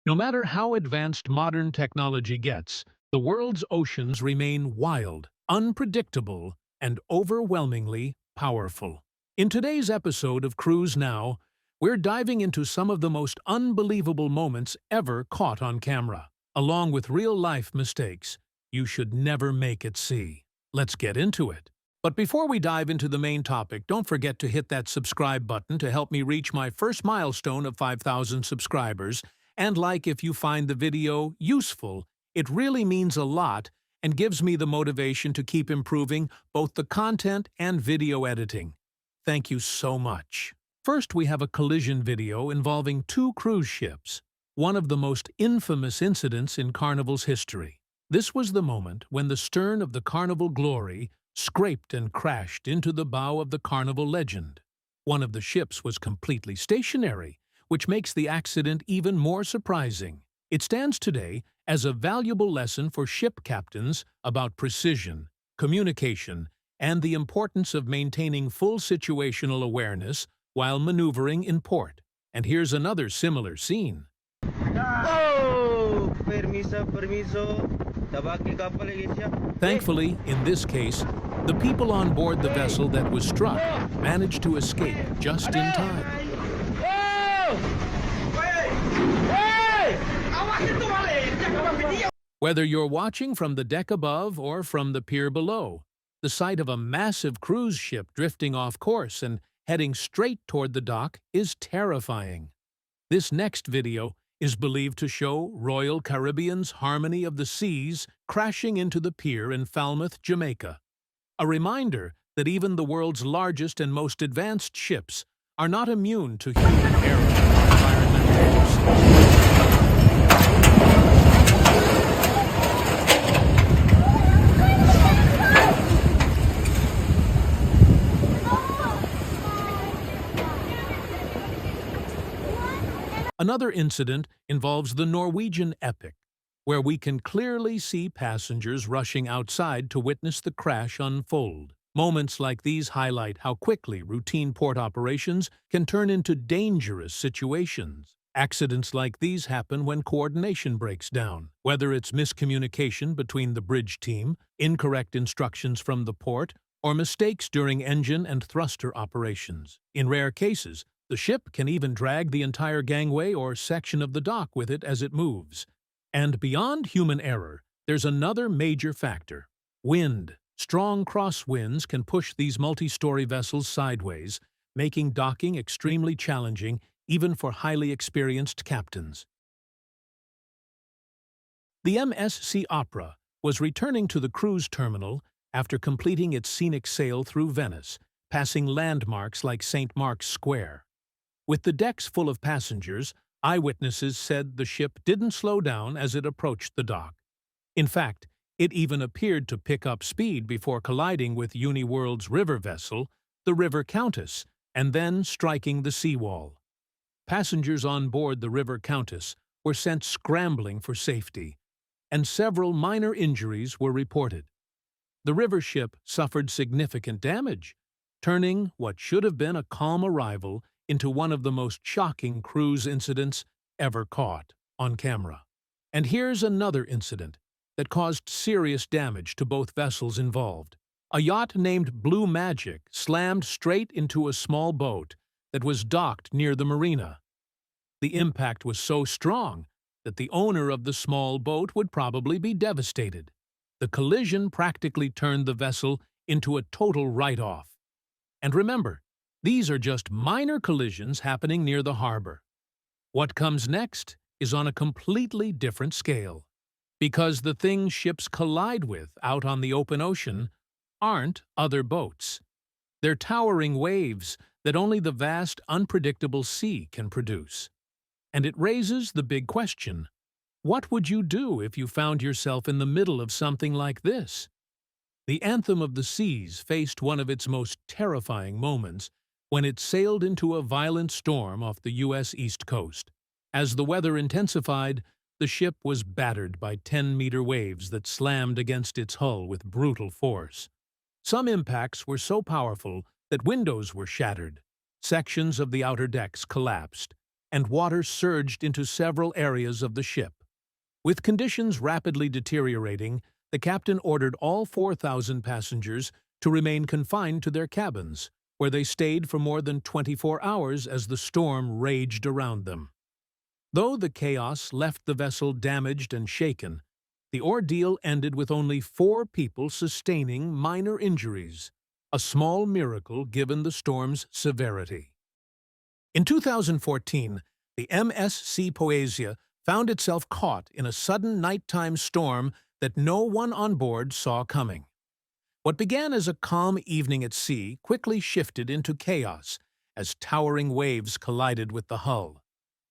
No matter how advanced modern technology gets, the world's oceans remain wild, unpredictable, and overwhelmingly powerful. In today's episode of Cruise Now, we're diving into some of the most unbelievable moments ever caught on camera, along with real-life mistakes you should never make at sea. Let's get into it. But before we dive into the main topic, don't forget to hit that subscribe button to help me reach my first milestone of 5,000 subscribers, and like if you find the video useful. It really means a lot and gives me the motivation to keep improving both the content and video editing. Thank you so much. First, we have a collision video involving two cruise ships, one of the most infamous incidents in Carnival's history. This was the moment when the stern of the Carnival Glory scraped and crashed into the bow of the Carnival Legend. One of the ships was completely stationary, which makes the accident even more surprising. It stands today as a valuable lesson for ship captains about precision, communication, and the importance of maintaining full situational awareness while maneuvering in port. And here's another similar scene. Oh, permiso, permiso. Tabaki ka pala siya. Thankfully, in this case, the people on board the vessel that was struck managed to escape just in time. Whether you're watching from the deck above or from the pier below, the sight of a massive cruise ship drifting off course and heading straight toward the dock is terrifying. This next video is believed to show Royal Caribbean's Harmony of the Seas crashing into the pier in Falmouth, Jamaica. A reminder that even the world's largest and most advanced ships are not immune to human error and environmental forces. Another incident involves the Norwegian Epic, where we can clearly see passengers rushing outside to witness the crash unfold. Moments like these highlight how quickly routine port operations can turn into dangerous situations. Accidents like these happen when coordination breaks down, whether it's miscommunication between the bridge team, incorrect instructions from the port, or mistakes during engine and thruster operations. In rare cases, the ship can even drag the entire gangway or section of the dock with it as it moves. And beyond human error, there's another major factor: wind. Strong crosswinds can push these multi-story vessels sideways, making docking extremely challenging even for highly experienced captains. The MSC Opera was returning to the cruise terminal after completing its scenic sail through Venice, passing landmarks like St. Mark's Square. With the decks full of passengers, eyewitnesses said the ship didn't slow down as it approached the dock. In fact, it even appeared to pick up speed before colliding with Uniworld's river vessel, the River Countess, and then striking the seawall. Passengers on board the River Countess were sent scrambling for safety, and several minor injuries were reported. The river ship suffered significant damage, turning what should have been a calm arrival into one of the most shocking cruise incidents ever caught on camera. And here's another incident that caused serious damage to both vessels involved. A yacht named Blue Magic slammed straight into a small boat that was docked near the marina. The impact was so strong that the owner of the small boat would probably be devastated. The collision practically turned the vessel into a total write-off. And remember, these are just minor collisions happening near the harbor. What comes next is on a completely different scale, because the things ships collide with out on the open ocean aren't other boats. They're towering waves that only the vast, unpredictable sea can produce. And it raises the big question: what would you do if you found yourself in the middle of something like this? The Anthem of the Seas faced one of its most terrifying moments when it sailed into a violent storm off the U.S. East Coast. As the weather intensified, the ship was battered by 10-meter waves that slammed against its hull with brutal force. Some impacts were so powerful that windows were shattered, sections of the outer decks collapsed, and water surged into several areas of the ship. With conditions rapidly deteriorating, the captain ordered all 4,000 passengers to remain confined to their cabins, where they stayed for more than 24 hours as the storm raged around them. Though the chaos left the vessel damaged and shaken, the ordeal ended with only 4 people sustaining minor injuries, a small miracle given the storm's severity. In 2014, the MSC Poesia found itself caught in a sudden nighttime storm that no one on board saw coming. What began as a calm evening at sea quickly shifted into chaos as towering waves collided with the hull,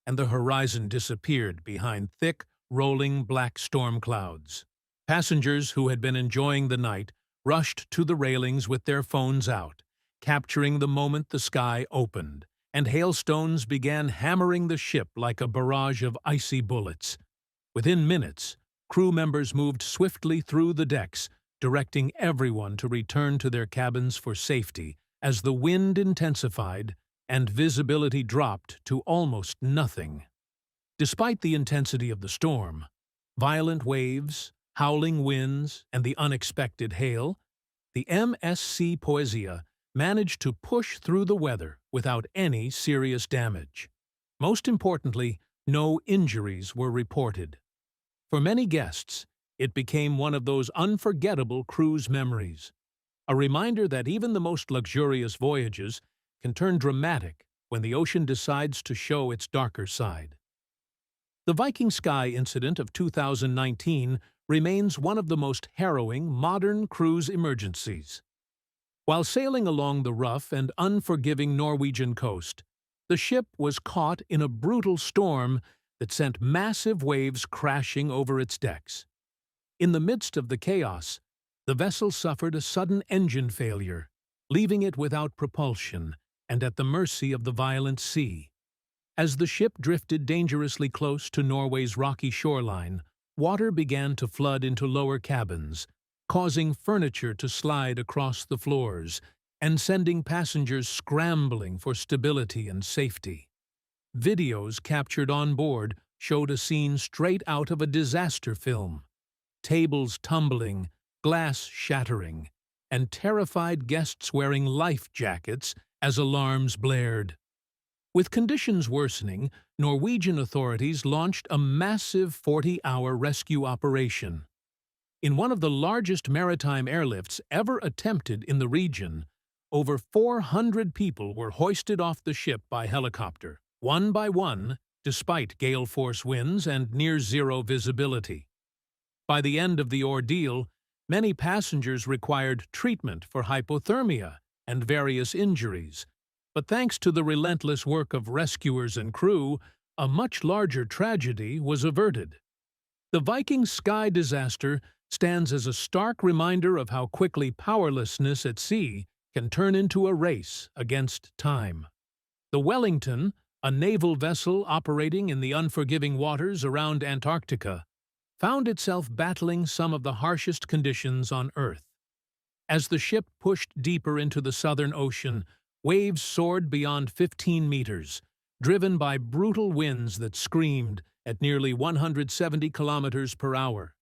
and the horizon disappeared behind thick, rolling black storm clouds. Passengers who had been enjoying the night rushed to the railings with their phones out, capturing the moment the sky opened, and hailstones began hammering the ship like a barrage of icy bullets. Within minutes, crew members moved swiftly through the decks, directing everyone to return to their cabins for safety as the wind intensified and visibility dropped to almost nothing. Despite the intensity of the storm, violent waves, howling winds, and the unexpected hail, the MSC Poesia managed to push through the weather without any serious damage. Most importantly, no injuries were reported. For many guests, it became one of those unforgettable cruise memories, a reminder that even the most luxurious voyages can turn dramatic when the ocean decides to show its darker side. The Viking Sky incident of 2019 remains one of the most harrowing modern cruise emergencies. While sailing along the rough and unforgiving Norwegian coast, the ship was caught in a brutal storm that sent massive waves crashing over its decks. In the midst of the chaos, the vessel suffered a sudden engine failure, leaving it without propulsion and at the mercy of the violent sea. As the ship drifted dangerously close to Norway's rocky shoreline, water began to flood into lower cabins, causing furniture to slide across the floors and sending passengers scrambling for stability and safety. Videos captured on board showed a scene straight out of a disaster film: tables tumbling, glass shattering, and terrified guests wearing life jackets as alarms blared. With conditions worsening, Norwegian authorities launched a massive 40-hour rescue operation. In one of the largest maritime airlifts ever attempted in the region, over 400 people were hoisted off the ship by helicopter, one by one, despite gale-force winds and near-zero visibility. By the end of the ordeal, many passengers required treatment for hypothermia and various injuries, but thanks to the relentless work of rescuers and crew, a much larger tragedy was averted. The Viking Sky disaster stands as a stark reminder of how quickly powerlessness at sea can turn into a race against time. The Wellington, a naval vessel operating in the unforgiving waters around Antarctica, found itself battling some of the harshest conditions on Earth. As the ship pushed deeper into the Southern Ocean, waves soared beyond 15 meters, driven by brutal winds that screamed at nearly 170 kilometers per hour.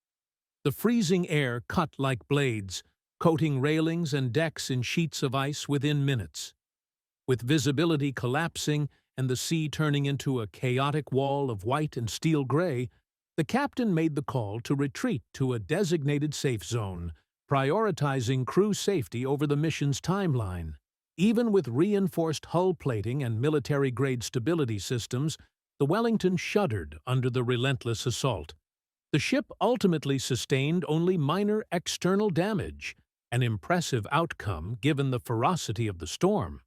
The freezing air cut like blades, coating railings and decks in sheets of ice within minutes. With visibility collapsing and the sea turning into a chaotic wall of white and steel gray, the captain made the call to retreat to a designated safe zone, prioritizing crew safety over the mission's timeline. Even with reinforced hull plating and military-grade stability systems, the Wellington shuddered under the relentless assault. The ship ultimately sustained only minor external damage, an impressive outcome given the ferocity of the storm.